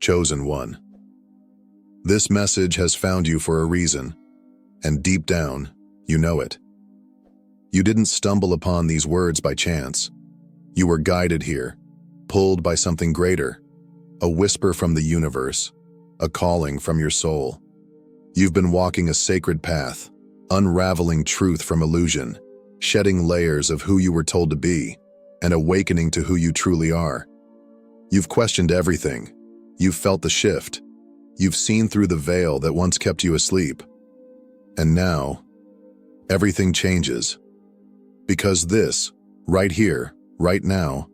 chosen one. This message has found you for a reason, and deep down, you know it. You didn't stumble upon these words by chance. You were guided here, pulled by something greater, a whisper from the universe, a calling from your soul. You've been walking a sacred path, unraveling truth from illusion, shedding layers of who you were told to be, and awakening to who you truly are. You've questioned everything. You've felt the shift. You've seen through the veil that once kept you asleep. And now, everything changes. Because this, right here, right now,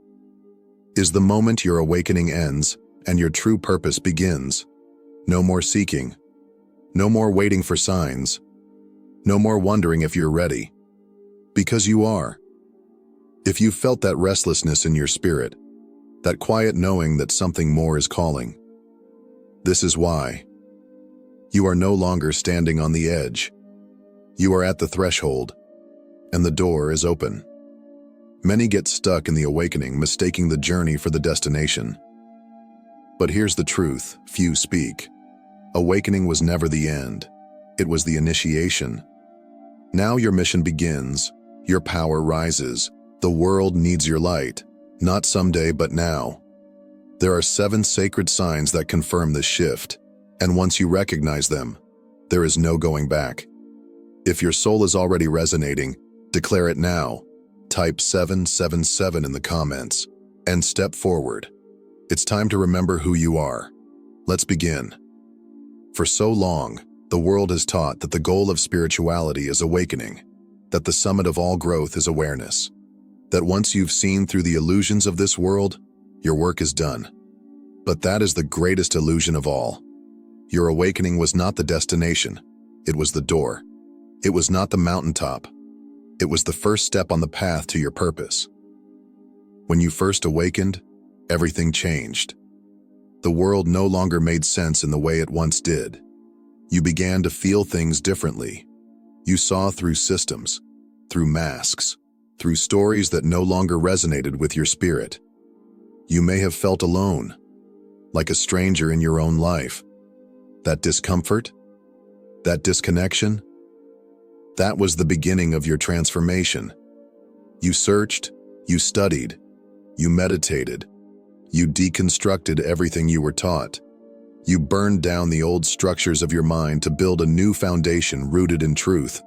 is the moment your awakening ends and your true purpose begins. No more seeking. No more waiting for signs. No more wondering if you're ready. Because you are. If you felt that restlessness in your spirit, that quiet knowing that something more is calling, this is why. You are no longer standing on the edge. You are at the threshold, and the door is open. Many get stuck in the awakening, mistaking the journey for the destination. But here's the truth few speak. Awakening was never the end. It was the initiation. Now your mission begins. Your power rises. The world needs your light. Not someday, but now. There are 7 sacred signs that confirm this shift, and once you recognize them, there is no going back. If your soul is already resonating, declare it now. Type 777 in the comments, and step forward. It's time to remember who you are. Let's begin. For so long, the world has taught that the goal of spirituality is awakening, that the summit of all growth is awareness, that once you've seen through the illusions of this world, your work is done. But that is the greatest illusion of all. Your awakening was not the destination. It was the door. It was not the mountaintop. It was the first step on the path to your purpose. When you first awakened, everything changed. The world no longer made sense in the way it once did. You began to feel things differently. You saw through systems, through masks, through stories that no longer resonated with your spirit. You may have felt alone, like a stranger in your own life. That discomfort, that disconnection, that was the beginning of your transformation. You searched, you studied, you meditated, you deconstructed everything you were taught. You burned down the old structures of your mind to build a new foundation rooted in truth.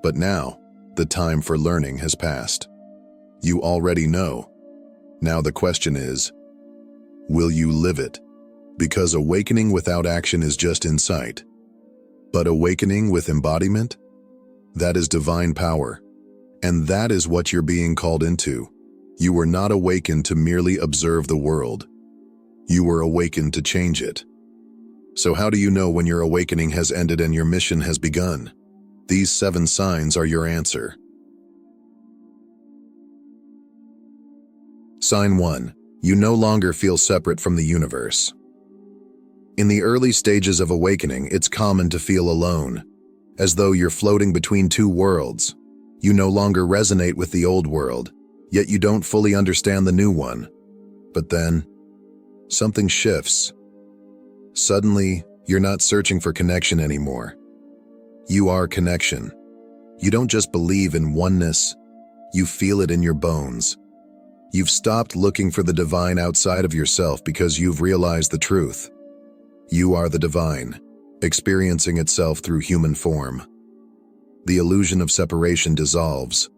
But now, the time for learning has passed. You already know. Now the question is, will you live it? Because awakening without action is just insight. But awakening with embodiment? That is divine power. And that is what you're being called into. You were not awakened to merely observe the world. You were awakened to change it. So how do you know when your awakening has ended and your mission has begun? These 7 signs are your answer. Sign 1. You no longer feel separate from the universe. In the early stages of awakening, it's common to feel alone, as though you're floating between 2 worlds. You no longer resonate with the old world, yet you don't fully understand the new one. But then, something shifts. Suddenly, you're not searching for connection anymore. You are connection. You don't just believe in oneness, you feel it in your bones. You've stopped looking for the divine outside of yourself because you've realized the truth. You are the divine, experiencing itself through human form. The illusion of separation dissolves.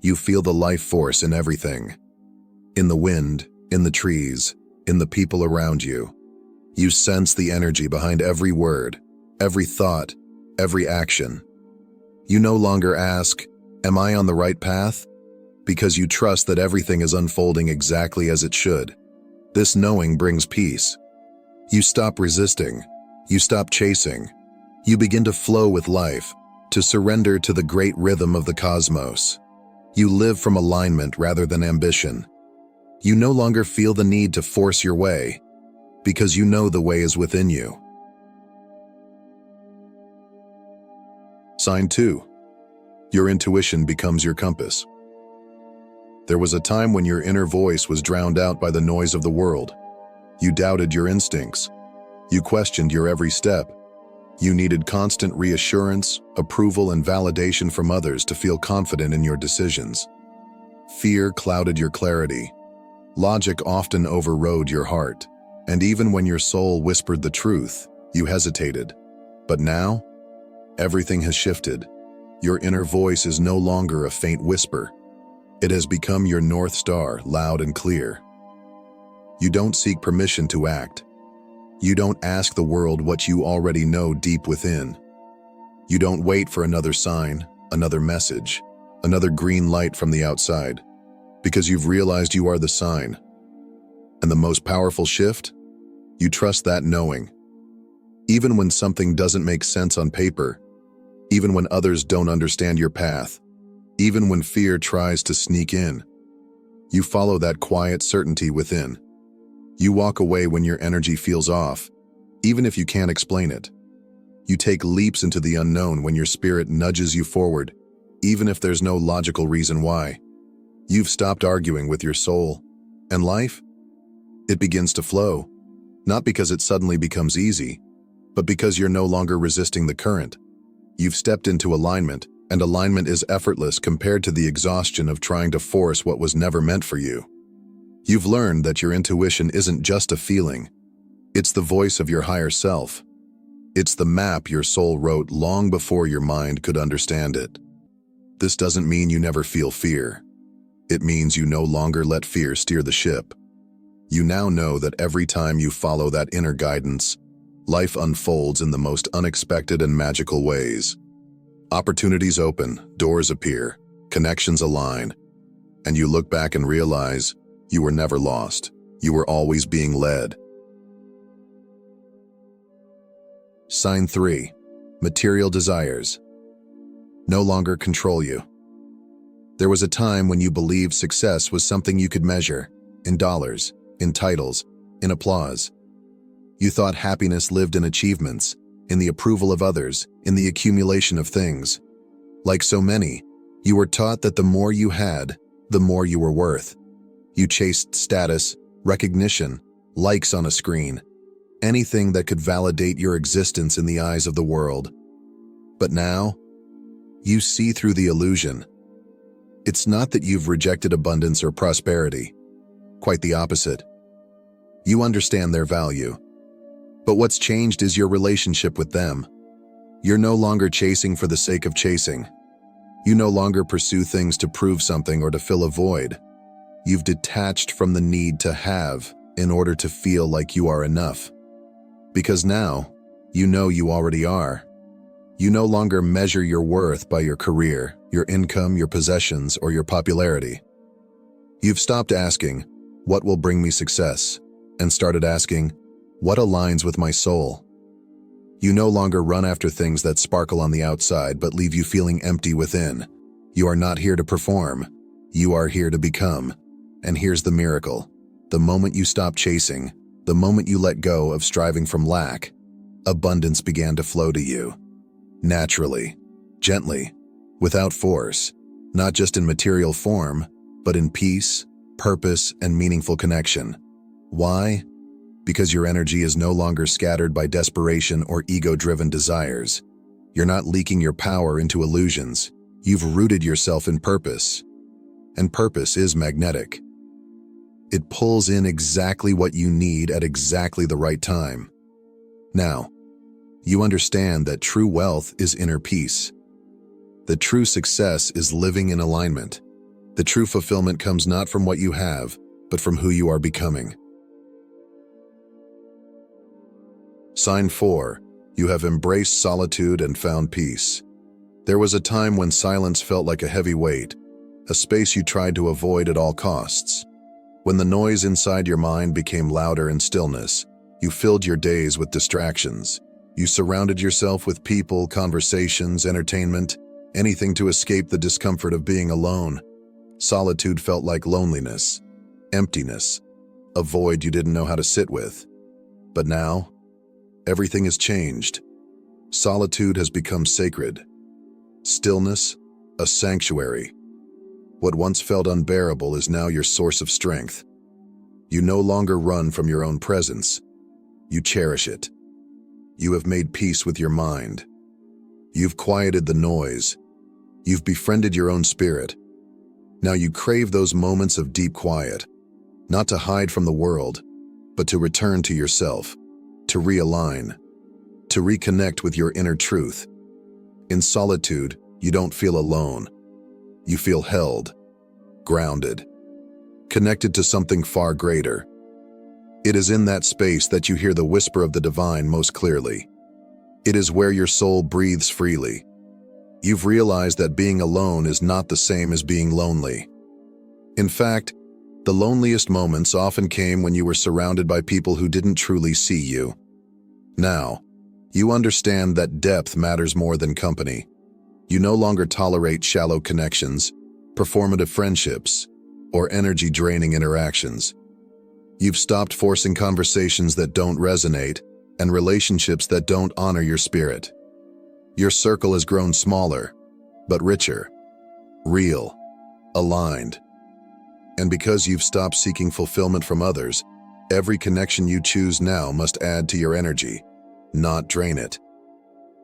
You feel the life force in everything. In the wind, in the trees, in the people around you. You sense the energy behind every word, every thought, every action. You no longer ask, "Am I on the right path?" Because you trust that everything is unfolding exactly as it should. This knowing brings peace. You stop resisting. You stop chasing. You begin to flow with life, to surrender to the great rhythm of the cosmos. You live from alignment rather than ambition. You no longer feel the need to force your way, because you know the way is within you. Sign 2. Your intuition becomes your compass. There was a time when your inner voice was drowned out by the noise of the world. You doubted your instincts. You questioned your every step. You needed constant reassurance, approval, and validation from others to feel confident in your decisions. Fear clouded your clarity. Logic often overrode your heart. And even when your soul whispered the truth, you hesitated. But now, everything has shifted. Your inner voice is no longer a faint whisper. It has become your North Star, loud and clear. You don't seek permission to act. You don't ask the world what you already know deep within. You don't wait for another sign, another message, another green light from the outside, because you've realized you are the sign. And the most powerful shift? You trust that knowing. Even when something doesn't make sense on paper, even when others don't understand your path, even when fear tries to sneak in, you follow that quiet certainty within. You walk away when your energy feels off, even if you can't explain it. You take leaps into the unknown when your spirit nudges you forward, even if there's no logical reason why. You've stopped arguing with your soul, and life? It begins to flow, not because it suddenly becomes easy, but because you're no longer resisting the current. You've stepped into alignment, and alignment is effortless compared to the exhaustion of trying to force what was never meant for you. You've learned that your intuition isn't just a feeling. It's the voice of your higher self. It's the map your soul wrote long before your mind could understand it. This doesn't mean you never feel fear. It means you no longer let fear steer the ship. You now know that every time you follow that inner guidance, life unfolds in the most unexpected and magical ways. Opportunities open, doors appear, connections align, and you look back and realize you were never lost. You were always being led. Sign 3. Material desires no longer control you. There was a time when you believed success was something you could measure, in dollars, in titles, in applause. You thought happiness lived in achievements, in the approval of others, in the accumulation of things. Like so many, you were taught that the more you had, the more you were worth. You chased status, recognition, likes on a screen, anything that could validate your existence in the eyes of the world. But now, you see through the illusion. It's not that you've rejected abundance or prosperity. Quite the opposite. You understand their value. But what's changed is your relationship with them. You're no longer chasing for the sake of chasing. You no longer pursue things to prove something or to fill a void. You've detached from the need to have in order to feel like you are enough. Because now, you know you already are. You no longer measure your worth by your career, your income, your possessions, or your popularity. You've stopped asking, "What will bring me success?" and started asking, "What aligns with my soul?" You no longer run after things that sparkle on the outside but leave you feeling empty within. You are not here to perform. You are here to become. And here's the miracle. The moment you stop chasing, the moment you let go of striving from lack, abundance began to flow to you. Naturally, gently, without force, not just in material form, but in peace, purpose, and meaningful connection. Why? Because your energy is no longer scattered by desperation or ego-driven desires. You're not leaking your power into illusions. You've rooted yourself in purpose. And purpose is magnetic. It pulls in exactly what you need at exactly the right time. Now, you understand that true wealth is inner peace. The true success is living in alignment. The true fulfillment comes not from what you have, but from who you are becoming. Sign 4. You have embraced solitude and found peace. There was a time when silence felt like a heavy weight, a space you tried to avoid at all costs. When the noise inside your mind became louder in stillness, you filled your days with distractions. You surrounded yourself with people, conversations, entertainment, anything to escape the discomfort of being alone. Solitude felt like loneliness, emptiness, a void you didn't know how to sit with. But now, everything has changed. Solitude has become sacred. Stillness, a sanctuary. What once felt unbearable is now your source of strength. You no longer run from your own presence. You cherish it. You have made peace with your mind. You've quieted the noise. You've befriended your own spirit. Now you crave those moments of deep quiet, not to hide from the world, but to return to yourself, to realign, to reconnect with your inner truth. In solitude, you don't feel alone. You feel held, grounded, connected to something far greater. It is in that space that you hear the whisper of the divine most clearly. It is where your soul breathes freely. You've realized that being alone is not the same as being lonely. In fact, the loneliest moments often came when you were surrounded by people who didn't truly see you. Now, you understand that depth matters more than company. You no longer tolerate shallow connections, performative friendships, or energy-draining interactions. You've stopped forcing conversations that don't resonate and relationships that don't honor your spirit. Your circle has grown smaller, but richer, real, aligned. And because you've stopped seeking fulfillment from others, every connection you choose now must add to your energy, not drain it.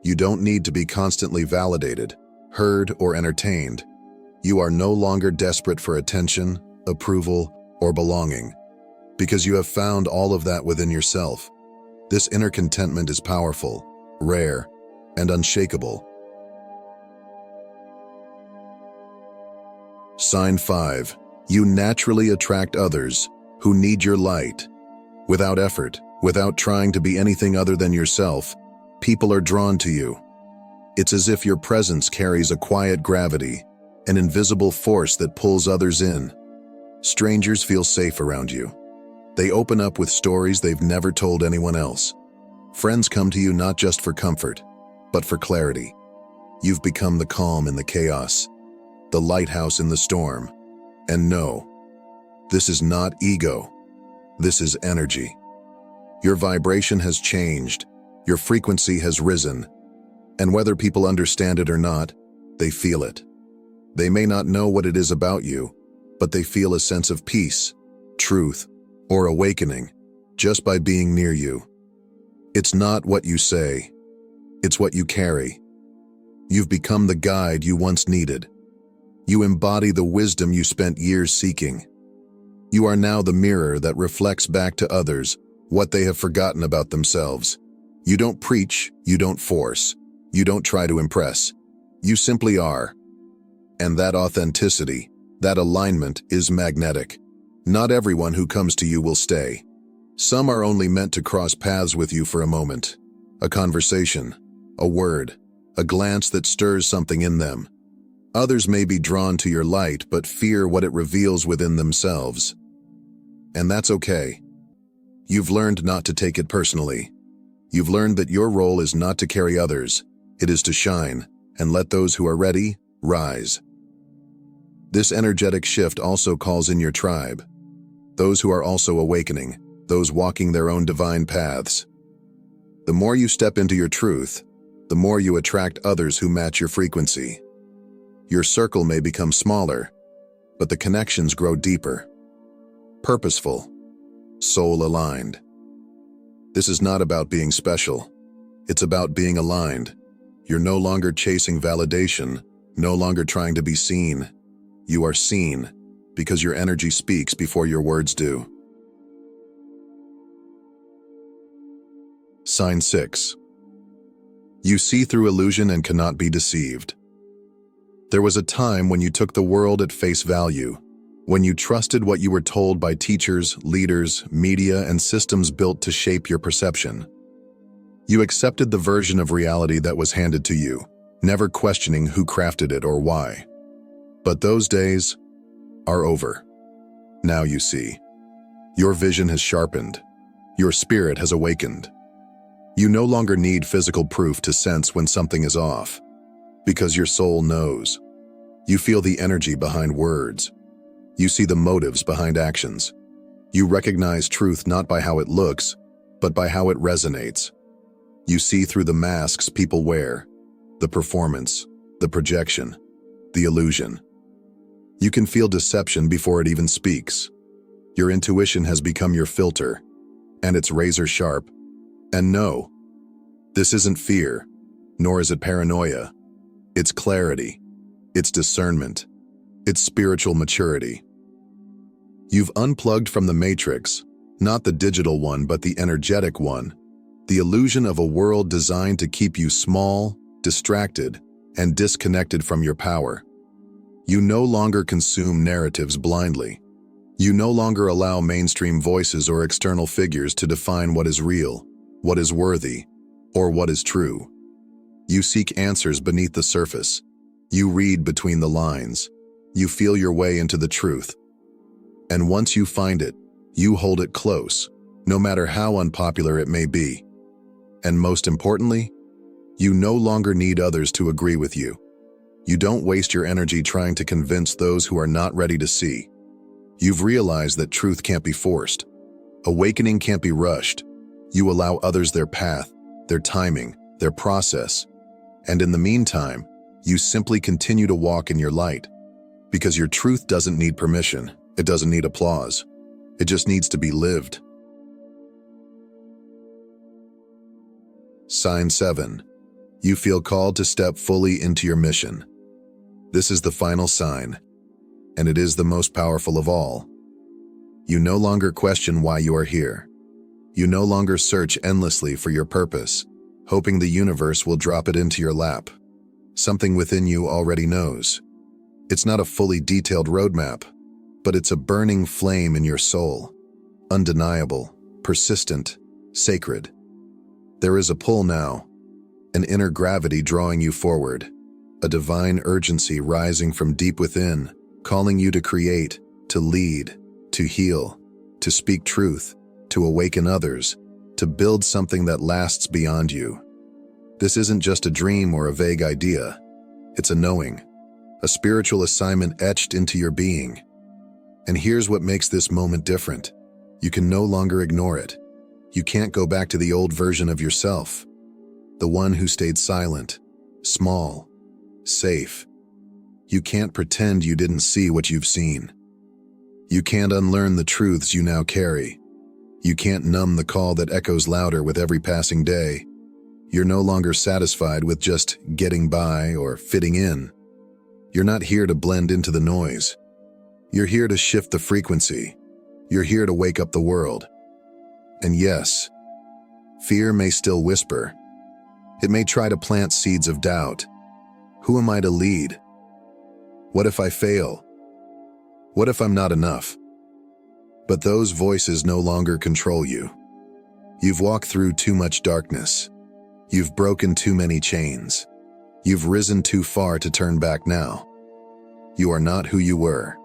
You don't need to be constantly validated, heard, or entertained. You are no longer desperate for attention, approval, or belonging, because you have found all of that within yourself. This inner contentment is powerful, rare, and unshakable. Sign 5. You naturally attract others who need your light. Without effort, without trying to be anything other than yourself, people are drawn to you. It's as if your presence carries a quiet gravity, an invisible force that pulls others in. Strangers feel safe around you. They open up with stories they've never told anyone else. Friends come to you not just for comfort, but for clarity. You've become the calm in the chaos, the lighthouse in the storm. And no, this is not ego. This is energy. Your vibration has changed. Your frequency has risen. And whether people understand it or not, they feel it. They may not know what it is about you, but they feel a sense of peace, truth, or awakening just by being near you. It's not what you say. It's what you carry. You've become the guide you once needed. You embody the wisdom you spent years seeking. You are now the mirror that reflects back to others what they have forgotten about themselves. You don't preach, you don't force, you don't try to impress. You simply are. And that authenticity, that alignment is magnetic. Not everyone who comes to you will stay. Some are only meant to cross paths with you for a moment. A conversation, a word, a glance that stirs something in them. Others may be drawn to your light but fear what it reveals within themselves. And that's okay. You've learned not to take it personally. You've learned that your role is not to carry others. It is to shine and let those who are ready rise. This energetic shift also calls in your tribe. Those who are also awakening, those walking their own divine paths. The more you step into your truth, the more you attract others who match your frequency. Your circle may become smaller, but the connections grow deeper. Purposeful, soul-aligned. This is not about being special. It's about being aligned. You're no longer chasing validation, no longer trying to be seen. You are seen because your energy speaks before your words do. Sign 6. You see through illusion and cannot be deceived. There was a time when you took the world at face value, when you trusted what you were told by teachers, leaders, media, and systems built to shape your perception. You accepted the version of reality that was handed to you, never questioning who crafted it or why. But those days are over. Now you see. Your vision has sharpened. Your spirit has awakened. You no longer need physical proof to sense when something is off, because your soul knows. You feel the energy behind words. You see the motives behind actions. You recognize truth not by how it looks, but by how it resonates. You see through the masks people wear, the performance, the projection, the illusion. You can feel deception before it even speaks. Your intuition has become your filter, and it's razor sharp. And no, this isn't fear, nor is it paranoia. It's clarity. It's discernment. It's spiritual maturity. You've unplugged from the matrix, not the digital one, but the energetic one, the illusion of a world designed to keep you small, distracted, and disconnected from your power. You no longer consume narratives blindly. You no longer allow mainstream voices or external figures to define what is real, what is worthy, or what is true. You seek answers beneath the surface. You read between the lines. You feel your way into the truth. And once you find it, you hold it close, no matter how unpopular it may be. And most importantly, you no longer need others to agree with you. You don't waste your energy trying to convince those who are not ready to see. You've realized that truth can't be forced. Awakening can't be rushed. You allow others their path, their timing, their process. And in the meantime, you simply continue to walk in your light. Because your truth doesn't need permission. It doesn't need applause. It just needs to be lived. Sign 7. You feel called to step fully into your mission. This is the final sign, and it is the most powerful of all. You no longer question why you are here. You no longer search endlessly for your purpose, hoping the universe will drop it into your lap. Something within you already knows. It's not a fully detailed roadmap, but it's a burning flame in your soul. Undeniable, persistent, sacred. There is a pull now, an inner gravity drawing you forward, a divine urgency rising from deep within, calling you to create, to lead, to heal, to speak truth, to awaken others, to build something that lasts beyond you. This isn't just a dream or a vague idea. It's a knowing, a spiritual assignment etched into your being. And here's what makes this moment different. You can no longer ignore it. You can't go back to the old version of yourself, the one who stayed silent, small, safe. You can't pretend you didn't see what you've seen. You can't unlearn the truths you now carry. You can't numb the call that echoes louder with every passing day. You're no longer satisfied with just getting by or fitting in. You're not here to blend into the noise. You're here to shift the frequency. You're here to wake up the world. And yes, fear may still whisper. It may try to plant seeds of doubt. Who am I to lead? What if I fail? What if I'm not enough? But those voices no longer control you. You've walked through too much darkness. You've broken too many chains. You've risen too far to turn back now. You are not who you were.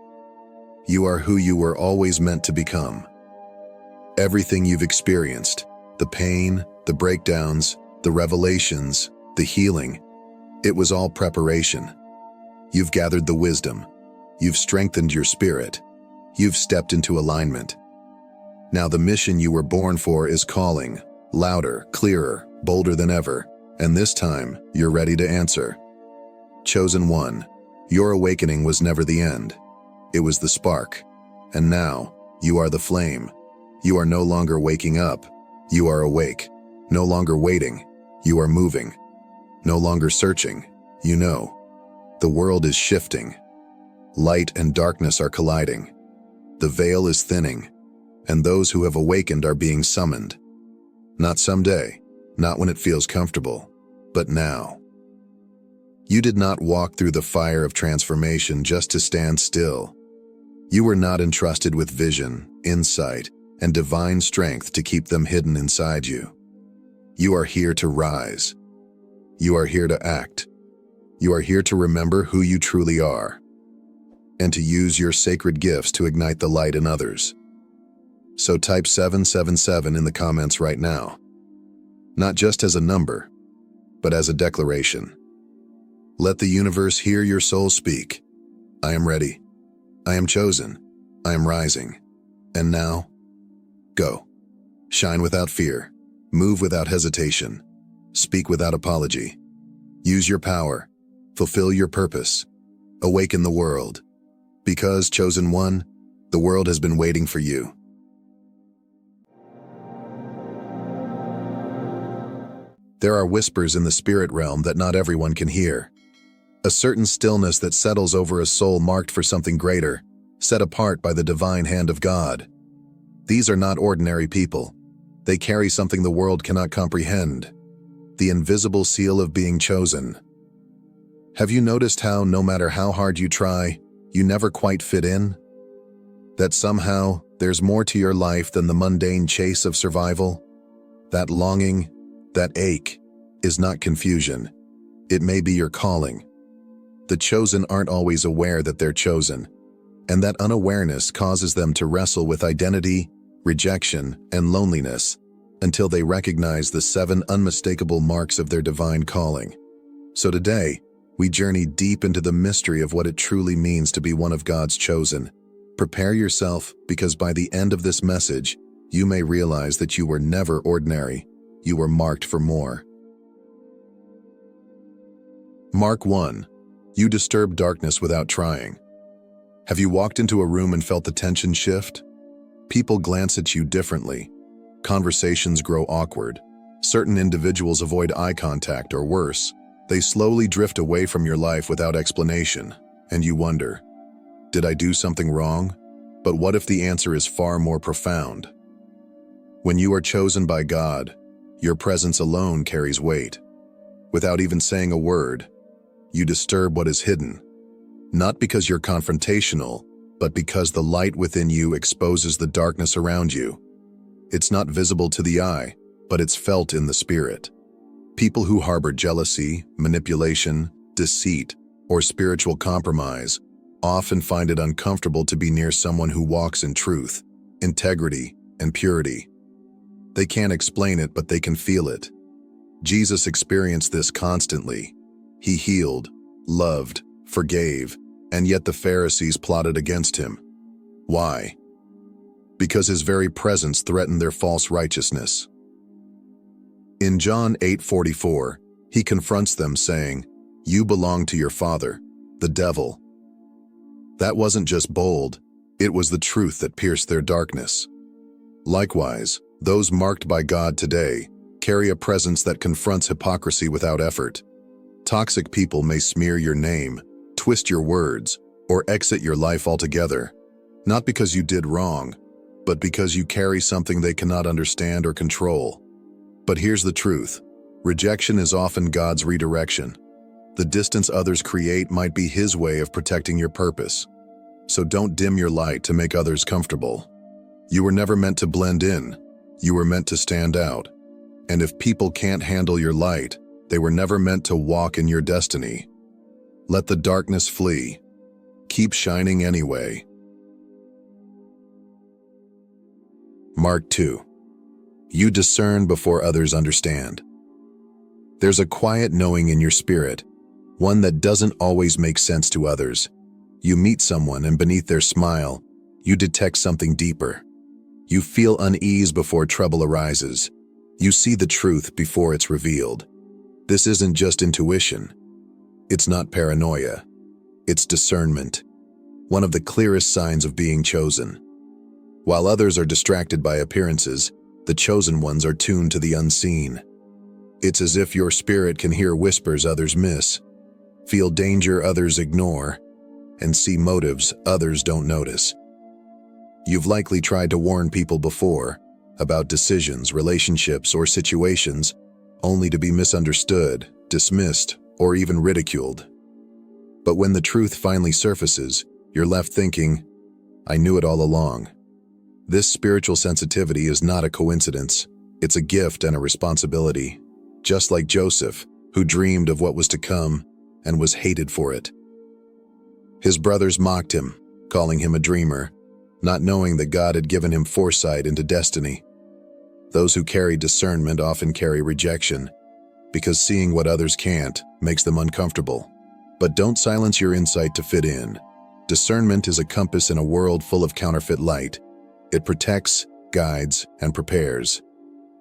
You are who you were always meant to become. Everything you've experienced, the pain, the breakdowns, the revelations, the healing, it was all preparation. You've gathered the wisdom. You've strengthened your spirit. You've stepped into alignment. Now the mission you were born for is calling, louder, clearer, bolder than ever, and this time you're ready to answer. Chosen one, your awakening was never the end. It was the spark. And now, you are the flame. You are no longer waking up. You are awake. No longer waiting. You are moving. No longer searching. You know. The world is shifting. Light and darkness are colliding. The veil is thinning. And those who have awakened are being summoned. Not someday, not when it feels comfortable, but now. You did not walk through the fire of transformation just to stand still. You were not entrusted with vision, insight, and divine strength to keep them hidden inside you. You are here to rise. You are here to act. You are here to remember who you truly are, and to use your sacred gifts to ignite the light in others. So type 777 in the comments right now. Not just as a number, but as a declaration. Let the universe hear your soul speak. I am ready. I am chosen. I am rising. And now, go. Shine without fear. Move without hesitation. Speak without apology. Use your power. Fulfill your purpose. Awaken the world. Because, chosen one, the The world has been waiting for you. There are whispers in the spirit realm that not everyone can hear. A certain stillness that settles over a soul marked for something greater, set apart by the divine hand of God. These are not ordinary people. They carry something the world cannot comprehend. The invisible seal of being chosen. Have you noticed how, no matter how hard you try, you never quite fit in? That somehow, there's more to your life than the mundane chase of survival? That longing, that ache, is not confusion. It may be your calling. The chosen aren't always aware that they're chosen, and that unawareness causes them to wrestle with identity, rejection, and loneliness until they recognize the 7 unmistakable marks of their divine calling. So today, we journey deep into the mystery of what it truly means to be one of God's chosen. Prepare yourself, because by the end of this message, you may realize that you were never ordinary. You were marked for more. Mark 1. You disturb darkness without trying. Have you walked into a room and felt the tension shift? People glance at you differently. Conversations grow awkward. Certain individuals avoid eye contact, or worse, they slowly drift away from your life without explanation, and you wonder, did I do something wrong? But what if the answer is far more profound? When you are chosen by God, your presence alone carries weight. Without even saying a word, you disturb what is hidden. Not because you're confrontational, but because the light within you exposes the darkness around you. It's not visible to the eye, but it's felt in the spirit. People who harbor jealousy, manipulation, deceit, or spiritual compromise often find it uncomfortable to be near someone who walks in truth, integrity, and purity. They can't explain it, but they can feel it. Jesus experienced this constantly. He healed, loved, forgave, and yet the Pharisees plotted against him. Why? Because his very presence threatened their false righteousness. In John 8:44, he confronts them saying, "You belong to your father, the devil." That wasn't just bold, it was the truth that pierced their darkness. Likewise, those marked by God today carry a presence that confronts hypocrisy without effort. Toxic people may smear your name, twist your words, or exit your life altogether, not because you did wrong, but because you carry something they cannot understand or control. But here's the truth. Rejection is often God's redirection. The distance others create might be His way of protecting your purpose. So don't dim your light to make others comfortable. You were never meant to blend in. You were meant to stand out. And if people can't handle your light, they were never meant to walk in your destiny. Let the darkness flee. Keep shining anyway. Mark 2. You discern before others understand. There's a quiet knowing in your spirit, one that doesn't always make sense to others. You meet someone and beneath their smile, you detect something deeper. You feel unease before trouble arises. You see the truth before it's revealed. This isn't just intuition. It's not paranoia. It's discernment, one of the clearest signs of being chosen. While others are distracted by appearances, the chosen ones are tuned to the unseen. It's as if your spirit can hear whispers others miss, feel danger others ignore, and see motives others don't notice. You've likely tried to warn people before about decisions, relationships, or situations, only to be misunderstood, dismissed, or even ridiculed. But when the truth finally surfaces, you're left thinking, I knew it all along. This spiritual sensitivity is not a coincidence. It's a gift and a responsibility. Just like Joseph, who dreamed of what was to come and was hated for it. His brothers mocked him, calling him a dreamer, not knowing that God had given him foresight into destiny. Those who carry discernment often carry rejection, because seeing what others can't makes them uncomfortable. But don't silence your insight to fit in. Discernment is a compass in a world full of counterfeit light. It protects, guides, and prepares.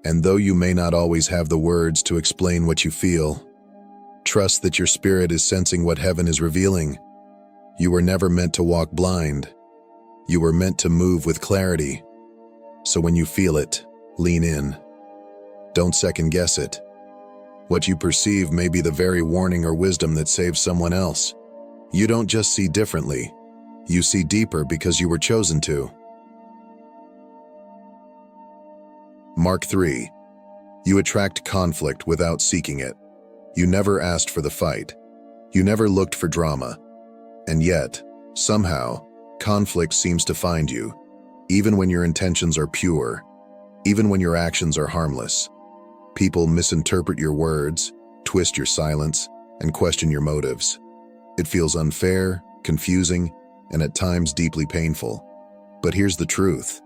And though you may not always have the words to explain what you feel, trust that your spirit is sensing what heaven is revealing. You were never meant to walk blind. You were meant to move with clarity. So when you feel it, lean in. Don't second guess it. What you perceive may be the very warning or wisdom that saves someone else. You don't just see differently. You see deeper because you were chosen to. Mark 3. You attract conflict without seeking it. You never asked for the fight. You never looked for drama. And yet, somehow, conflict seems to find you, even when your intentions are pure, even when your actions are harmless. People misinterpret your words, twist your silence, and question your motives. It feels unfair, confusing, and at times deeply painful. But here's the truth.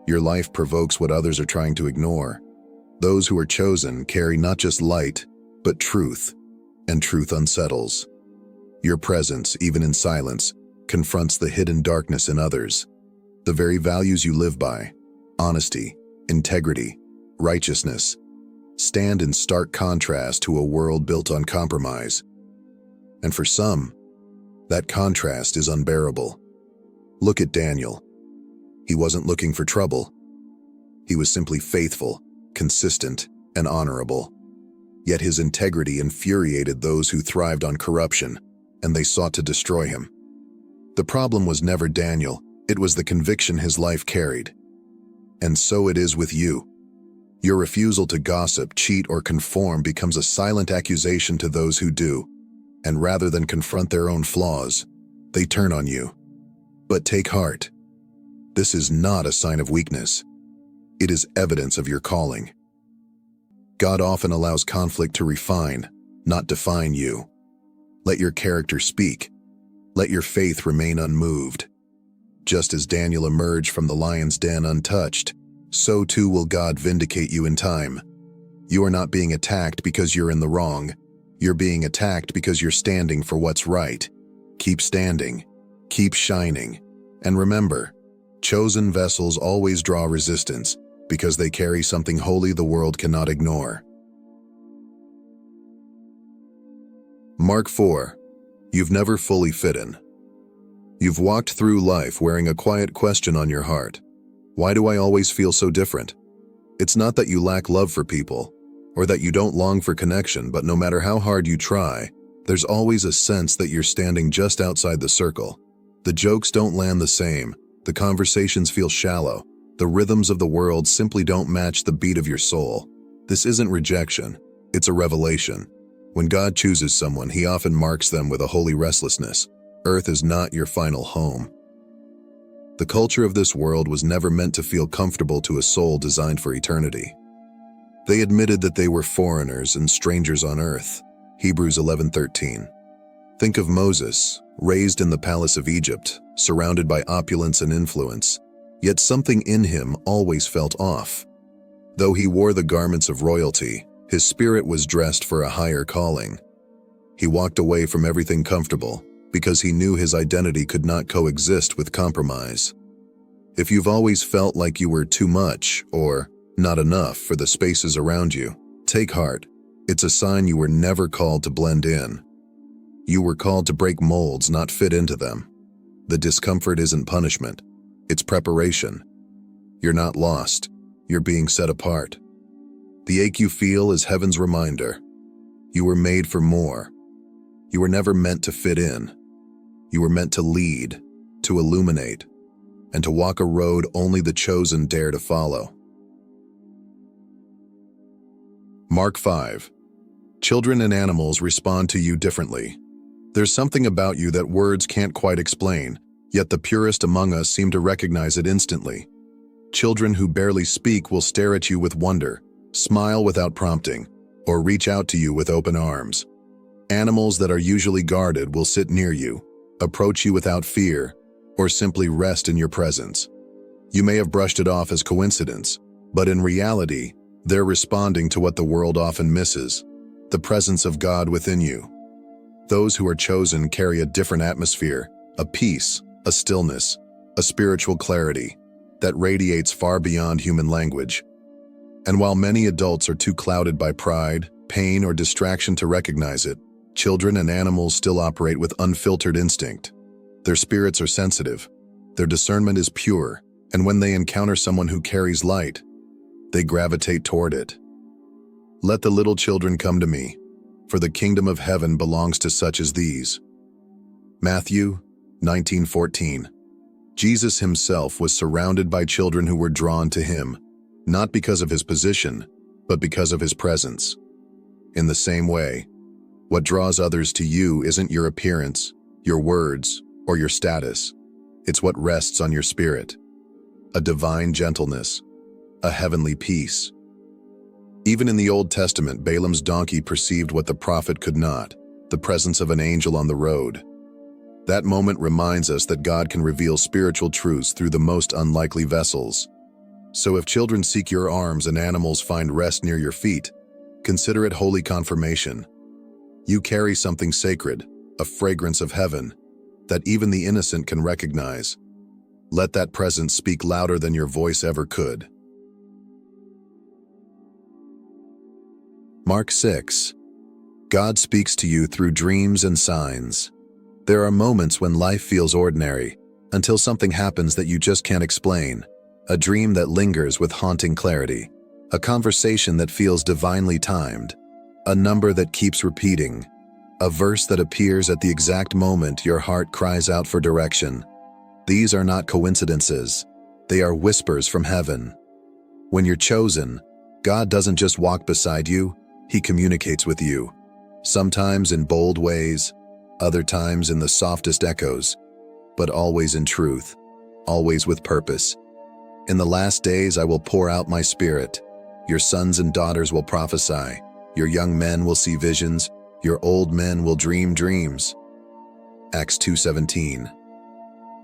Your life provokes what others are trying to ignore. Those who are chosen carry not just light, but truth, and truth unsettles. Your presence, even in silence, confronts the hidden darkness in others. The very values you live by, honesty, integrity, righteousness, stand in stark contrast to a world built on compromise. And for some, that contrast is unbearable. Look at Daniel. He wasn't looking for trouble. He was simply faithful, consistent, and honorable. Yet his integrity infuriated those who thrived on corruption, and they sought to destroy him. The problem was never Daniel, it was the conviction his life carried. And so it is with you. Your refusal to gossip, cheat, or conform becomes a silent accusation to those who do, and rather than confront their own flaws, they turn on you. But take heart. This is not a sign of weakness. It is evidence of your calling. God often allows conflict to refine, not define you. Let your character speak. Let your faith remain unmoved. Just as Daniel emerged from the lion's den untouched, so too will God vindicate you in time. You are not being attacked because you're in the wrong. You're being attacked because you're standing for what's right. Keep standing. Keep shining. And remember, chosen vessels always draw resistance because they carry something holy the world cannot ignore. Mark 4. You've never fully fit in. You've walked through life wearing a quiet question on your heart. Why do I always feel so different? It's not that you lack love for people, or that you don't long for connection, but no matter how hard you try, there's always a sense that you're standing just outside the circle. The jokes don't land the same, the conversations feel shallow, the rhythms of the world simply don't match the beat of your soul. This isn't rejection, it's a revelation. When God chooses someone, he often marks them with a holy restlessness. Earth is not your final home. The culture of this world was never meant to feel comfortable to a soul designed for eternity. They admitted that they were foreigners and strangers on earth. Hebrews 11:13. Think of Moses, raised in the palace of Egypt, surrounded by opulence and influence, yet something in him always felt off. Though he wore the garments of royalty, his spirit was dressed for a higher calling. He walked away from everything comfortable because he knew his identity could not coexist with compromise. If you've always felt like you were too much or not enough for the spaces around you, take heart. It's a sign you were never called to blend in. You were called to break molds, not fit into them. The discomfort isn't punishment, it's preparation. You're not lost, you're being set apart. The ache you feel is heaven's reminder. You were made for more. You were never meant to fit in. You were meant to lead, to illuminate, and to walk a road only the chosen dare to follow. Mark 5. Children and animals respond to you differently. There's something about you that words can't quite explain, yet the purest among us seem to recognize it instantly. Children who barely speak will stare at you with wonder, smile without prompting, or reach out to you with open arms. Animals that are usually guarded will sit near you, approach you without fear, or simply rest in your presence. You may have brushed it off as coincidence, but in reality, they're responding to what the world often misses, the presence of God within you. Those who are chosen carry a different atmosphere, a peace, a stillness, a spiritual clarity that radiates far beyond human language. And while many adults are too clouded by pride, pain, or distraction to recognize it, children and animals still operate with unfiltered instinct. Their spirits are sensitive. Their discernment is pure, and when they encounter someone who carries light, they gravitate toward it. Let the little children come to me, for the kingdom of heaven belongs to such as these. Matthew 19:14. Jesus himself was surrounded by children who were drawn to him, not because of his position, but because of his presence. In the same way, what draws others to you isn't your appearance, your words, or your status. It's what rests on your spirit. A divine gentleness, a heavenly peace. Even in the Old Testament, Balaam's donkey perceived what the prophet could not, the presence of an angel on the road. That moment reminds us that God can reveal spiritual truths through the most unlikely vessels. So if children seek your arms and animals find rest near your feet, consider it holy confirmation. You carry something sacred, a fragrance of heaven, that even the innocent can recognize. Let that presence speak louder than your voice ever could. Mark 6. God speaks to you through dreams and signs. There are moments when life feels ordinary, until something happens that you just can't explain. A dream that lingers with haunting clarity. A conversation that feels divinely timed. A number that keeps repeating. A verse that appears at the exact moment your heart cries out for direction. These are not coincidences. They are whispers from heaven. When you're chosen, God doesn't just walk beside you, He communicates with you. Sometimes in bold ways, other times in the softest echoes, but always in truth, always with purpose. In the last days I will pour out my spirit. Your sons and daughters will prophesy. Your young men will see visions. Your old men will dream dreams. Acts 2:17.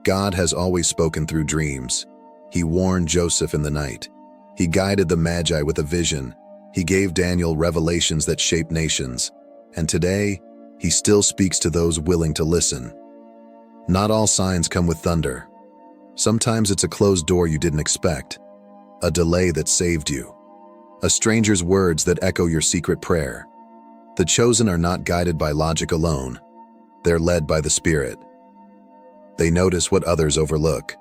God has always spoken through dreams. He warned Joseph in the night. He guided the Magi with a vision. He gave Daniel revelations that shape nations. And today, He still speaks to those willing to listen. Not all signs come with thunder. Sometimes it's a closed door you didn't expect, a delay that saved you, a stranger's words that echo your secret prayer. The chosen are not guided by logic alone. They're led by the Spirit. They notice what others overlook.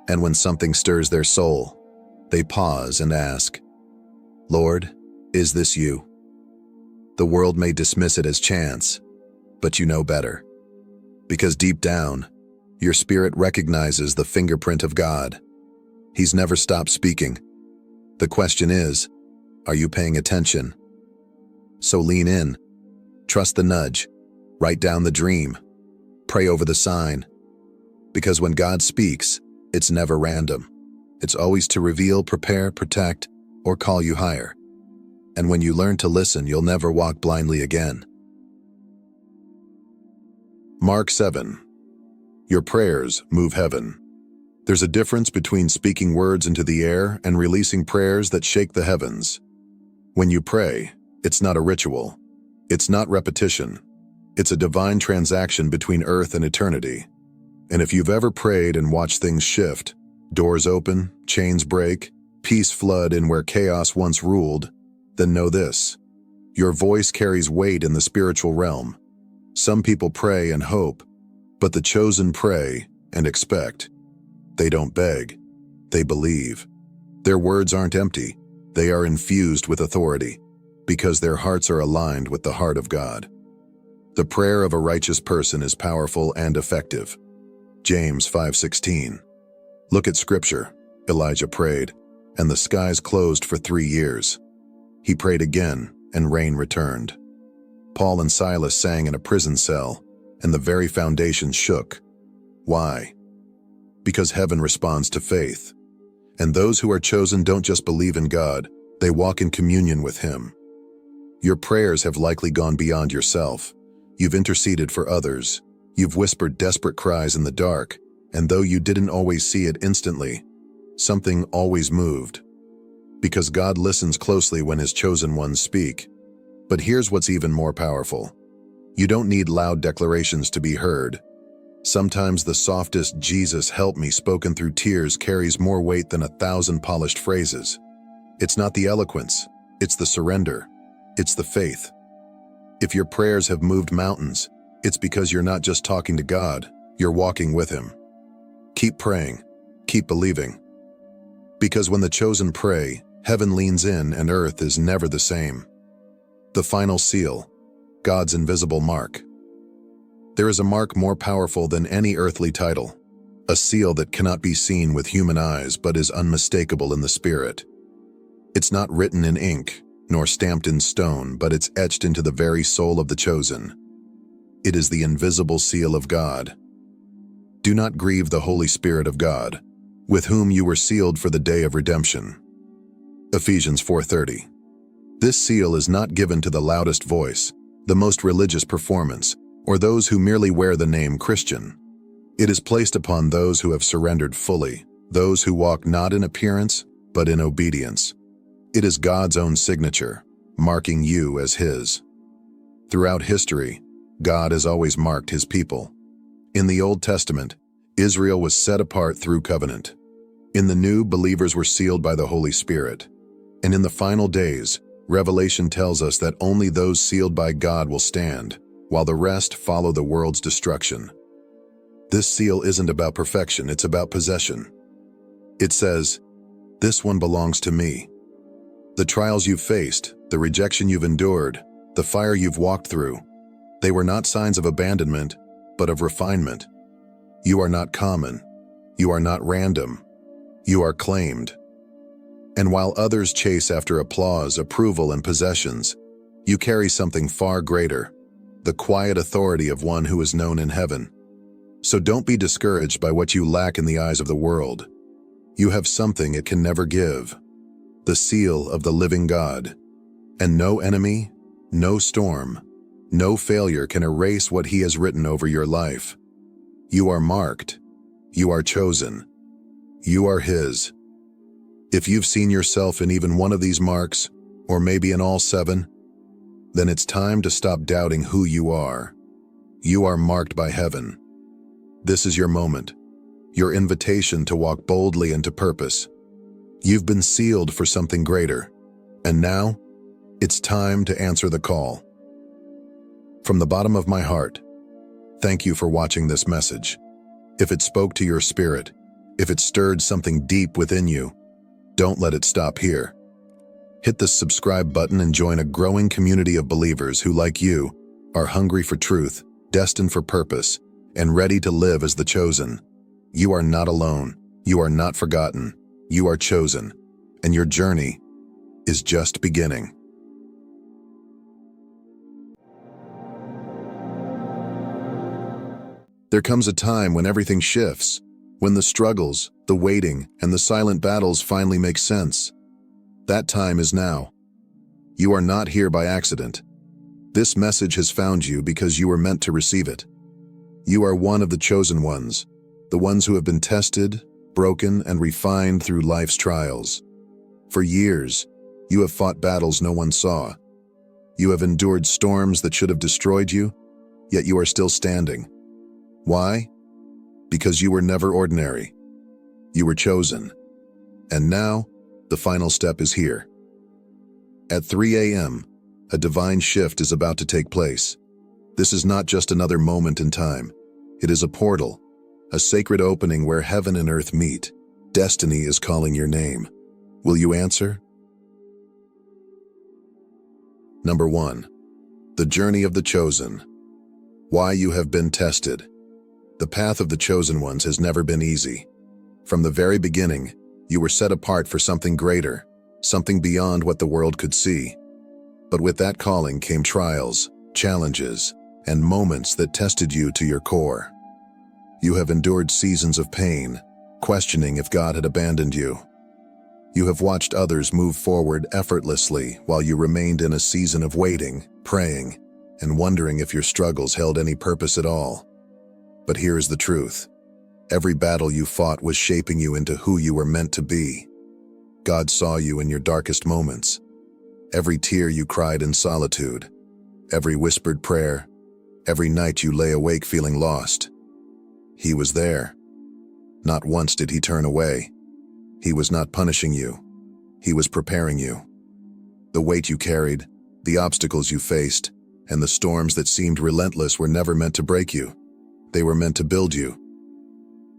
And when something stirs their soul, they pause and ask, "Lord, is this you?" The world may dismiss it as chance, but you know better. Because deep down, your spirit recognizes the fingerprint of God. He's never stopped speaking. The question is, are you paying attention? So lean in, trust the nudge, write down the dream, pray over the sign. Because when God speaks, it's never random. It's always to reveal, prepare, protect, or call you higher. And when you learn to listen, you'll never walk blindly again. Mark 7. Your prayers move heaven. There's a difference between speaking words into the air and releasing prayers that shake the heavens. When you pray, it's not a ritual. It's not repetition. It's a divine transaction between earth and eternity. And if you've ever prayed and watched things shift, doors open, chains break, peace flood in where chaos once ruled, then know this: your voice carries weight in the spiritual realm. Some people pray and hope, but the chosen pray and expect. They don't beg, they believe. Their words aren't empty, they are infused with authority, because their hearts are aligned with the heart of God. The prayer of a righteous person is powerful and effective. James 5:16. Look at Scripture. Elijah prayed, and the skies closed for 3 years. He prayed again, and rain returned. Paul and Silas sang in a prison cell, and the very foundations shook. Why? Because heaven responds to faith. And those who are chosen don't just believe in God, they walk in communion with Him. Your prayers have likely gone beyond yourself. You've interceded for others. You've whispered desperate cries in the dark, and though you didn't always see it instantly, something always moved. Because God listens closely when His chosen ones speak. But here's what's even more powerful. You don't need loud declarations to be heard. Sometimes the softest "Jesus help me" spoken through tears carries more weight than 1,000 polished phrases. It's not the eloquence, it's the surrender, it's the faith. If your prayers have moved mountains, it's because you're not just talking to God, you're walking with Him. Keep praying. Keep believing. Because when the chosen pray, heaven leans in and earth is never the same. The final seal, God's invisible mark. There is a mark more powerful than any earthly title, a seal that cannot be seen with human eyes but is unmistakable in the spirit. It's not written in ink, nor stamped in stone, but it's etched into the very soul of the chosen. It is the invisible seal of God. Do not grieve the Holy Spirit of God, with whom you were sealed for the day of redemption. Ephesians 4:30. This seal is not given to the loudest voice, the most religious performance, or those who merely wear the name Christian. It is placed upon those who have surrendered fully, those who walk not in appearance, but in obedience. It is God's own signature, marking you as His. Throughout history, God has always marked His people. In the Old Testament, Israel was set apart through covenant. In the New, believers were sealed by the Holy Spirit. And in the final days, Revelation tells us that only those sealed by God will stand, while the rest follow the world's destruction. This seal isn't about perfection, it's about possession. It says, "This one belongs to me." The trials you've faced, the rejection you've endured, the fire you've walked through, they were not signs of abandonment, but of refinement. You are not common. You are not random. You are claimed. And while others chase after applause, approval, and possessions, you carry something far greater, the quiet authority of one who is known in heaven. So don't be discouraged by what you lack in the eyes of the world. You have something it can never give, the seal of the living God. And no enemy, no storm, no failure can erase what He has written over your life. You are marked. You are chosen. You are His. If you've seen yourself in even one of these marks, or maybe in all 7, then it's time to stop doubting who you are. You are marked by heaven. This is your moment, your invitation to walk boldly into purpose. You've been sealed for something greater, and now, it's time to answer the call. From the bottom of my heart, thank you for watching this message. If it spoke to your spirit, if it stirred something deep within you, don't let it stop here. Hit the subscribe button and join a growing community of believers who, like you, are hungry for truth, destined for purpose, and ready to live as the chosen. You are not alone. You are not forgotten. You are chosen, and your journey is just beginning. There comes a time when everything shifts, when the struggles, the waiting, and the silent battles finally make sense. That time is now. You are not here by accident. This message has found you because you were meant to receive it. You are one of the chosen ones, the ones who have been tested, broken, and refined through life's trials. For years, you have fought battles no one saw. You have endured storms that should have destroyed you, yet you are still standing. Why? Because you were never ordinary. You were chosen. And now, the final step is here. At 3 a.m., a divine shift is about to take place. This is not just another moment in time. It is a portal, a sacred opening where heaven and earth meet. Destiny is calling your name. Will you answer? Number 1. The journey of the chosen. Why you have been tested. The path of the chosen ones has never been easy. From the very beginning, you were set apart for something greater, something beyond what the world could see. But with that calling came trials, challenges, and moments that tested you to your core. You have endured seasons of pain, questioning if God had abandoned you. You have watched others move forward effortlessly while you remained in a season of waiting, praying, and wondering if your struggles held any purpose at all. But here is the truth. Every battle you fought was shaping you into who you were meant to be. God saw you in your darkest moments. Every tear you cried in solitude, every whispered prayer, every night you lay awake feeling lost. He was there. Not once did He turn away. He was not punishing you. He was preparing you. The weight you carried, the obstacles you faced, and the storms that seemed relentless were never meant to break you. They were meant to build you.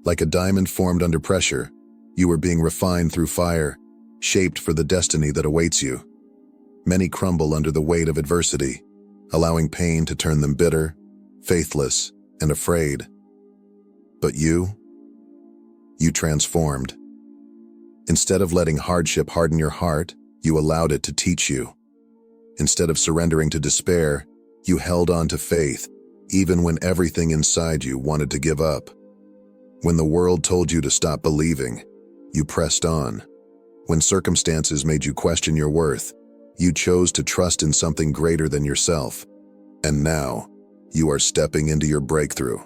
Like a diamond formed under pressure, you were being refined through fire, shaped for the destiny that awaits you. Many crumble under the weight of adversity, allowing pain to turn them bitter, faithless, and afraid. But you transformed. Instead of letting hardship harden your heart, you allowed it to teach you. Instead of surrendering to despair, you held on to faith, even when everything inside you wanted to give up. When the world told you to stop believing, you pressed on. When circumstances made you question your worth, you chose to trust in something greater than yourself. And now, you are stepping into your breakthrough.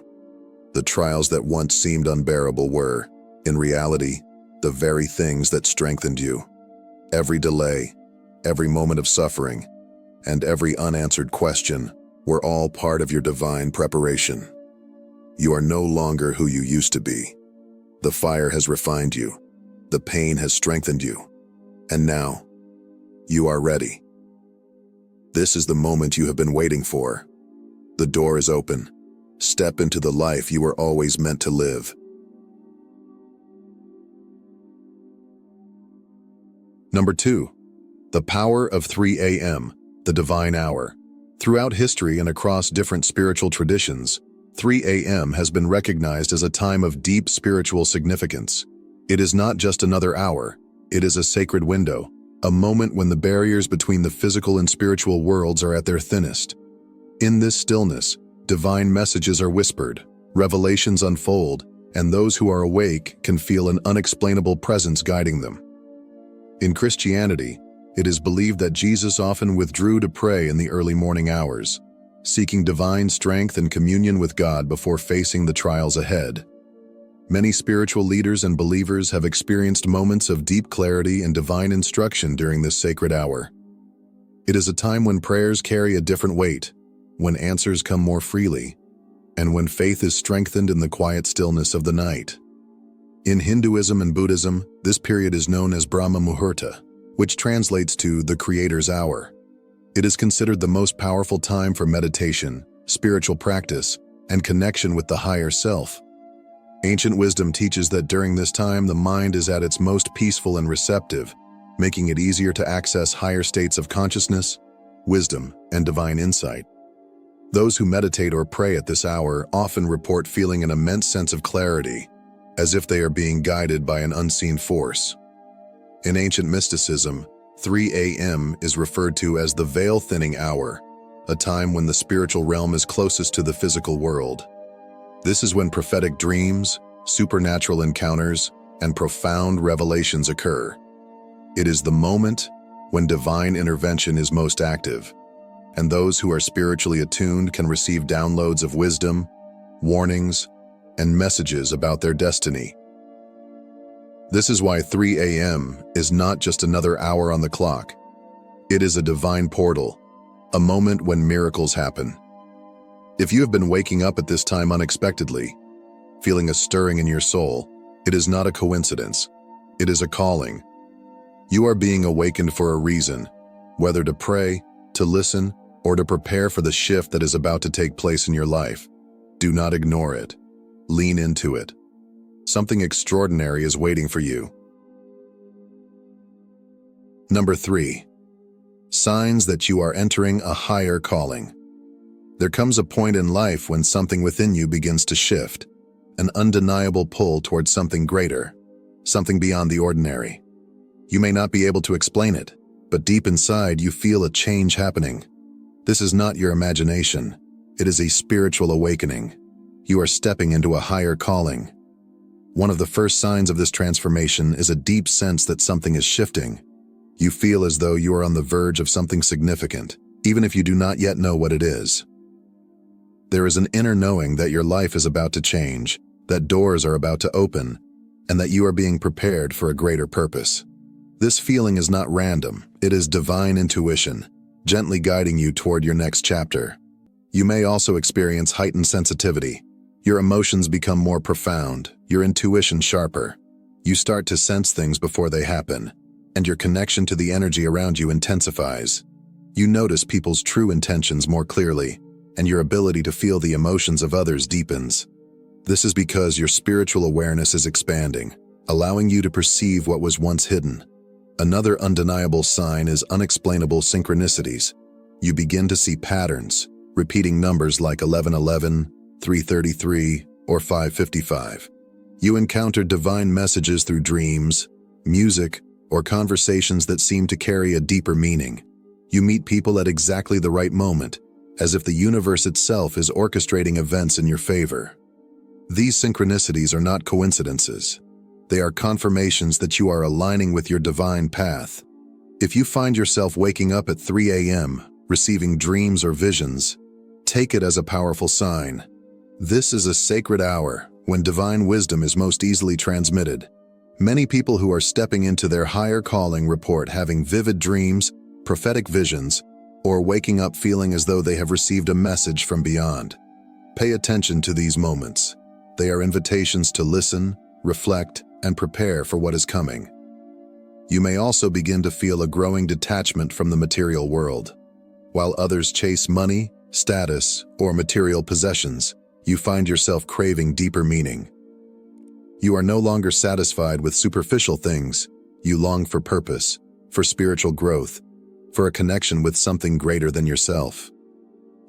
The trials that once seemed unbearable were, in reality, the very things that strengthened you. Every delay, every moment of suffering, and every unanswered question were all part of your divine preparation. You are no longer who you used to be. The fire has refined you. The pain has strengthened you. And now, you are ready. This is the moment you have been waiting for. The door is open. Step into the life you were always meant to live. Number 2. The power of 3 a.m., the divine hour. Throughout history and across different spiritual traditions, 3 a.m. has been recognized as a time of deep spiritual significance. It is not just another hour, it is a sacred window, a moment when the barriers between the physical and spiritual worlds are at their thinnest. In this stillness, divine messages are whispered, revelations unfold, and those who are awake can feel an unexplainable presence guiding them. In Christianity, it is believed that Jesus often withdrew to pray in the early morning hours, seeking divine strength and communion with God before facing the trials ahead. Many spiritual leaders and believers have experienced moments of deep clarity and divine instruction during this sacred hour. It is a time when prayers carry a different weight, when answers come more freely, and when faith is strengthened in the quiet stillness of the night. In Hinduism and Buddhism, this period is known as Brahma Muhurta, which translates to the Creator's Hour. It is considered the most powerful time for meditation, spiritual practice, and connection with the higher self. Ancient wisdom teaches that during this time the mind is at its most peaceful and receptive, making it easier to access higher states of consciousness, wisdom, and divine insight. Those who meditate or pray at this hour often report feeling an immense sense of clarity, as if they are being guided by an unseen force. In ancient mysticism, 3 a.m. is referred to as the veil-thinning hour, a time when the spiritual realm is closest to the physical world. This is when prophetic dreams, supernatural encounters, and profound revelations occur. It is the moment when divine intervention is most active, and those who are spiritually attuned can receive downloads of wisdom, warnings, and messages about their destiny. This is why 3 a.m. is not just another hour on the clock. It is a divine portal, a moment when miracles happen. If you have been waking up at this time unexpectedly, feeling a stirring in your soul, it is not a coincidence. It is a calling. You are being awakened for a reason, whether to pray, to listen, or to prepare for the shift that is about to take place in your life. Do not ignore it. Lean into it. Something extraordinary is waiting for you. Number 3. Signs that you are entering a higher calling. There comes a point in life when something within you begins to shift, an undeniable pull towards something greater, something beyond the ordinary. You may not be able to explain it, but deep inside you feel a change happening. This is not your imagination. It is a spiritual awakening. You are stepping into a higher calling. One of the first signs of this transformation is a deep sense that something is shifting. You feel as though you are on the verge of something significant, even if you do not yet know what it is. There is an inner knowing that your life is about to change, that doors are about to open, and that you are being prepared for a greater purpose. This feeling is not random, it is divine intuition, gently guiding you toward your next chapter. You may also experience heightened sensitivity. Your emotions become more profound, your intuition sharper. You start to sense things before they happen, and your connection to the energy around you intensifies. You notice people's true intentions more clearly, and your ability to feel the emotions of others deepens. This is because your spiritual awareness is expanding, allowing you to perceive what was once hidden. Another undeniable sign is unexplainable synchronicities. You begin to see patterns, repeating numbers like 1111, 333, or 555. You encounter divine messages through dreams, music, or conversations that seem to carry a deeper meaning. You meet people at exactly the right moment, as if the universe itself is orchestrating events in your favor. These synchronicities are not coincidences. They are confirmations that you are aligning with your divine path. If you find yourself waking up at 3 a.m., receiving dreams or visions, take it as a powerful sign. This is a sacred hour when divine wisdom is most easily transmitted. Many people who are stepping into their higher calling report having vivid dreams, prophetic visions, or waking up feeling as though they have received a message from beyond. Pay attention to these moments. They are invitations to listen, reflect, and prepare for what is coming. You may also begin to feel a growing detachment from the material world. While others chase money, status, or material possessions, you find yourself craving deeper meaning. You are no longer satisfied with superficial things. You long for purpose, for spiritual growth, for a connection with something greater than yourself.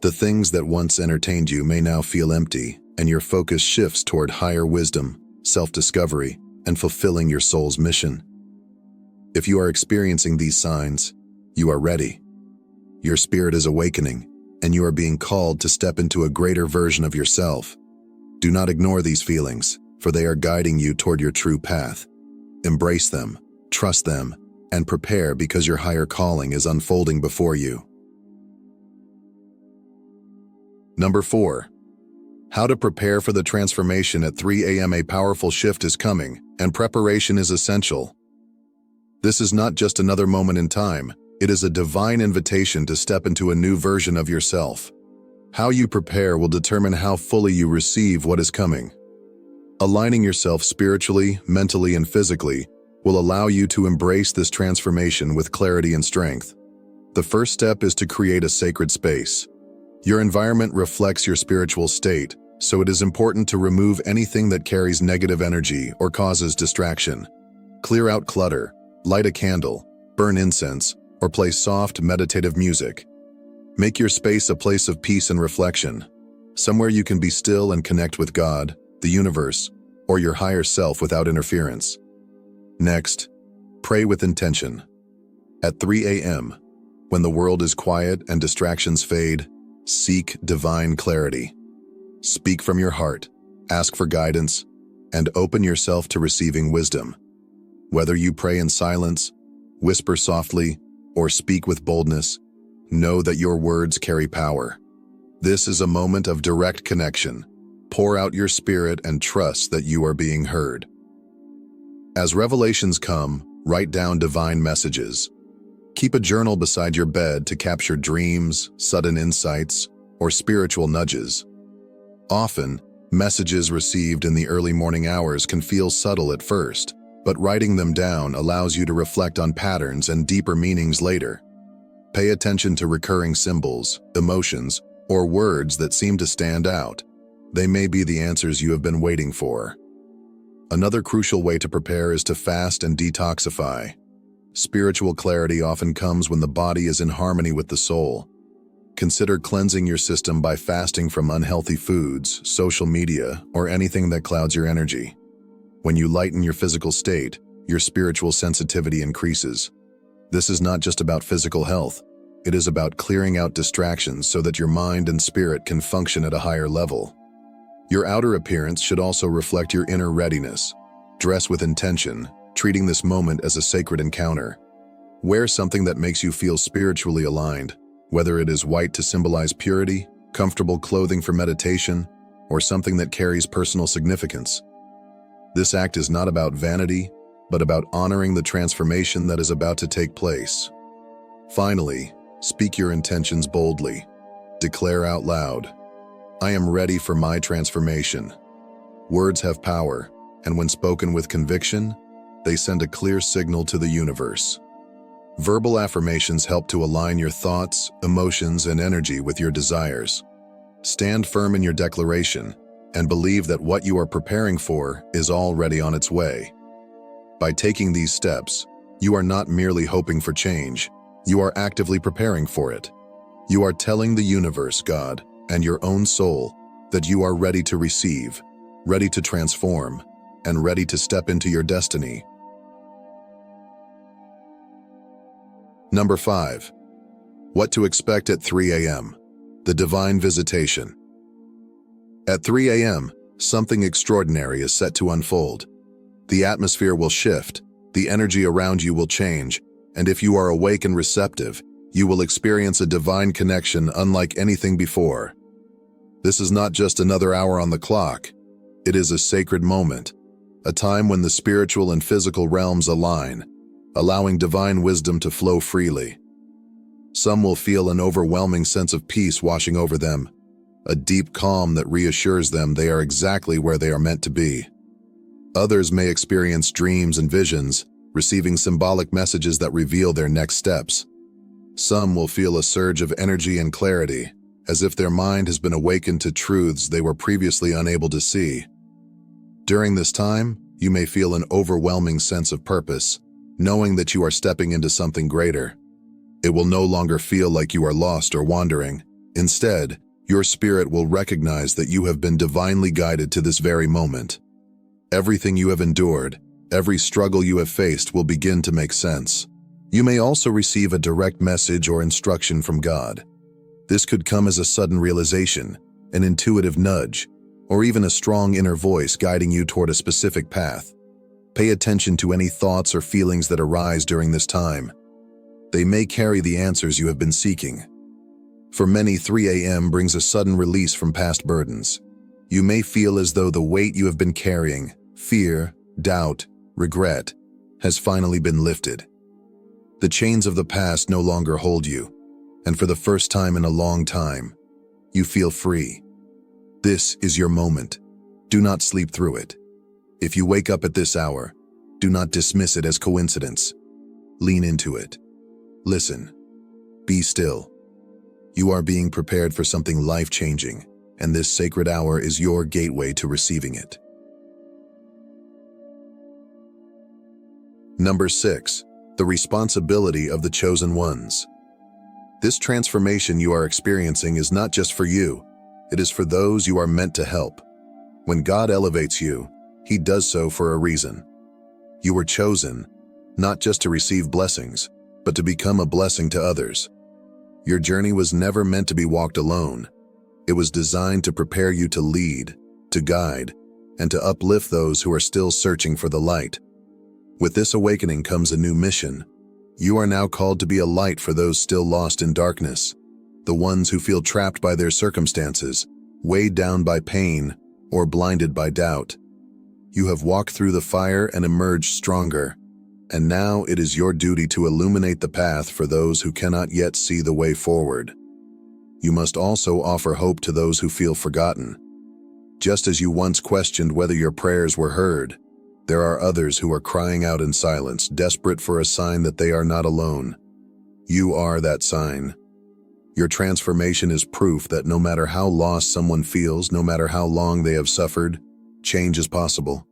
The things that once entertained you may now feel empty, and your focus shifts toward higher wisdom, self-discovery, and fulfilling your soul's mission. If you are experiencing these signs, you are ready. Your spirit is awakening, and you are being called to step into a greater version of yourself. Do not ignore these feelings, for they are guiding you toward your true path. Embrace them, trust them, and prepare because your higher calling is unfolding before you. Number 4. How to prepare for the transformation at 3 a.m. A powerful shift is coming, and preparation is essential. This is not just another moment in time, it is a divine invitation to step into a new version of yourself. How you prepare will determine how fully you receive what is coming. Aligning yourself spiritually, mentally, and physically will allow you to embrace this transformation with clarity and strength. The first step is to create a sacred space. Your environment reflects your spiritual state, so it is important to remove anything that carries negative energy or causes distraction. Clear out clutter, light a candle, burn incense, or play soft, meditative music. Make your space a place of peace and reflection, somewhere you can be still and connect with God, the universe, or your higher self without interference. Next, pray with intention. At 3 a.m., when the world is quiet and distractions fade, seek divine clarity. Speak from your heart, ask for guidance, and open yourself to receiving wisdom. Whether you pray in silence, whisper softly, or speak with boldness, know that your words carry power. This is a moment of direct connection. Pour out your spirit and trust that you are being heard. As revelations come, write down divine messages. Keep a journal beside your bed to capture dreams, sudden insights, or spiritual nudges. Often, messages received in the early morning hours can feel subtle at first, but writing them down allows you to reflect on patterns and deeper meanings later. Pay attention to recurring symbols, emotions, or words that seem to stand out. They may be the answers you have been waiting for. Another crucial way to prepare is to fast and detoxify. Spiritual clarity often comes when the body is in harmony with the soul. Consider cleansing your system by fasting from unhealthy foods, social media, or anything that clouds your energy. When you lighten your physical state, your spiritual sensitivity increases. This is not just about physical health. It is about clearing out distractions so that your mind and spirit can function at a higher level. Your outer appearance should also reflect your inner readiness. Dress with intention, treating this moment as a sacred encounter. Wear something that makes you feel spiritually aligned, whether it is white to symbolize purity, comfortable clothing for meditation, or something that carries personal significance. This act is not about vanity, but about honoring the transformation that is about to take place. Finally, speak your intentions boldly. Declare out loud, "I am ready for my transformation." Words have power, and when spoken with conviction, they send a clear signal to the universe. Verbal affirmations help to align your thoughts, emotions, and energy with your desires. Stand firm in your declaration, and believe that what you are preparing for is already on its way. By taking these steps, you are not merely hoping for change, you are actively preparing for it. You are telling the universe, God, and your own soul that you are ready to receive, ready to transform, and ready to step into your destiny. Number 5. What to expect at 3 a.m. The divine visitation. At 3 a.m., something extraordinary is set to unfold. The atmosphere will shift, the energy around you will change, and if you are awake and receptive, you will experience a divine connection unlike anything before. This is not just another hour on the clock. It is a sacred moment, a time when the spiritual and physical realms align, allowing divine wisdom to flow freely. Some will feel an overwhelming sense of peace washing over them, a deep calm that reassures them they are exactly where they are meant to be. Others may experience dreams and visions, receiving symbolic messages that reveal their next steps. Some will feel a surge of energy and clarity, as if their mind has been awakened to truths they were previously unable to see. During this time, you may feel an overwhelming sense of purpose, knowing that you are stepping into something greater. It will no longer feel like you are lost or wandering. Instead, your spirit will recognize that you have been divinely guided to this very moment. Everything you have endured, every struggle you have faced will begin to make sense. You may also receive a direct message or instruction from God. This could come as a sudden realization, an intuitive nudge, or even a strong inner voice guiding you toward a specific path. Pay attention to any thoughts or feelings that arise during this time. They may carry the answers you have been seeking. For many, 3 a.m. brings a sudden release from past burdens. You may feel as though the weight you have been carrying, fear, doubt, regret, has finally been lifted. The chains of the past no longer hold you, and for the first time in a long time, you feel free. This is your moment. Do not sleep through it. If you wake up at this hour, do not dismiss it as coincidence. Lean into it. Listen. Be still. You are being prepared for something life-changing, and this sacred hour is your gateway to receiving it. Number 6. The responsibility of the chosen ones. This transformation you are experiencing is not just for you, it is for those you are meant to help. When God elevates you, He does so for a reason. You were chosen, not just to receive blessings, but to become a blessing to others. Your journey was never meant to be walked alone. It was designed to prepare you to lead, to guide, and to uplift those who are still searching for the light. With this awakening comes a new mission. You are now called to be a light for those still lost in darkness, the ones who feel trapped by their circumstances, weighed down by pain, or blinded by doubt. You have walked through the fire and emerged stronger, and now it is your duty to illuminate the path for those who cannot yet see the way forward. You must also offer hope to those who feel forgotten. Just as you once questioned whether your prayers were heard, there are others who are crying out in silence, desperate for a sign that they are not alone. You are that sign. Your transformation is proof that no matter how lost someone feels, no matter how long they have suffered, change is possible.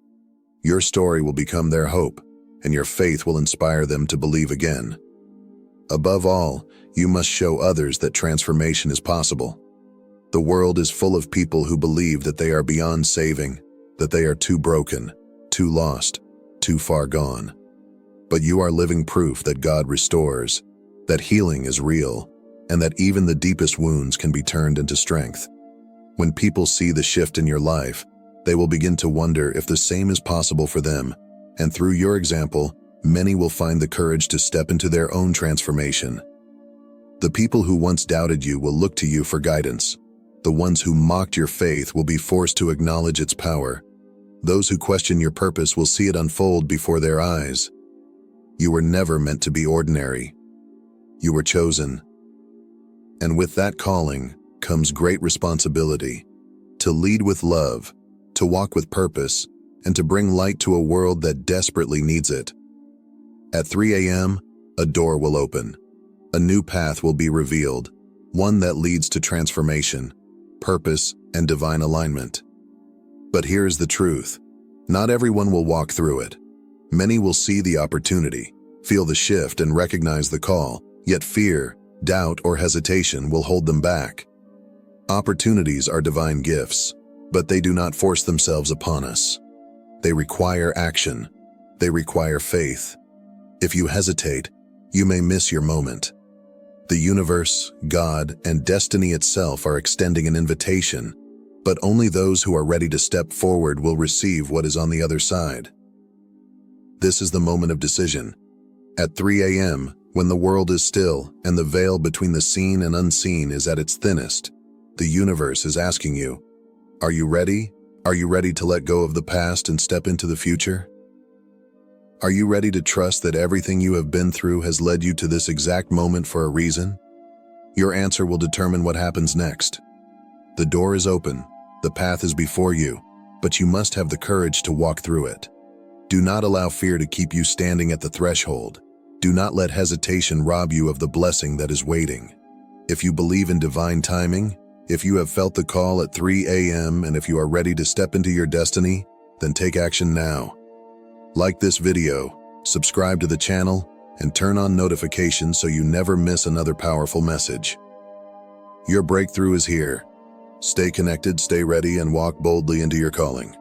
Your story will become their hope, and your faith will inspire them to believe again. Above all, you must show others that transformation is possible. The world is full of people who believe that they are beyond saving, that they are too broken, too lost, too far gone. But you are living proof that God restores, that healing is real, and that even the deepest wounds can be turned into strength. When people see the shift in your life, they will begin to wonder if the same is possible for them, and through your example, many will find the courage to step into their own transformation. The people who once doubted you will look to you for guidance. The ones who mocked your faith will be forced to acknowledge its power. Those who question your purpose will see it unfold before their eyes. You were never meant to be ordinary. You were chosen. And with that calling comes great responsibility, to lead with love, to walk with purpose, and to bring light to a world that desperately needs it. At 3 a.m., a door will open. A new path will be revealed, one that leads to transformation, purpose, and divine alignment. But here is the truth. Not everyone will walk through it. Many will see the opportunity, feel the shift, and recognize the call, yet fear, doubt, or hesitation will hold them back. Opportunities are divine gifts, but they do not force themselves upon us. They require action. They require faith. If you hesitate, you may miss your moment. The universe, God, and destiny itself are extending an invitation, but only those who are ready to step forward will receive what is on the other side. This is the moment of decision. At 3 a.m., when the world is still and the veil between the seen and unseen is at its thinnest, the universe is asking you, are you ready? Are you ready to let go of the past and step into the future? Are you ready to trust that everything you have been through has led you to this exact moment for a reason? Your answer will determine what happens next. The door is open, the path is before you, but you must have the courage to walk through it. Do not allow fear to keep you standing at the threshold. Do not let hesitation rob you of the blessing that is waiting. If you believe in divine timing, if you have felt the call at 3 a.m. and if you are ready to step into your destiny, then take action now. Like this video, subscribe to the channel, and turn on notifications so you never miss another powerful message. Your breakthrough is here. Stay connected, stay ready, and walk boldly into your calling.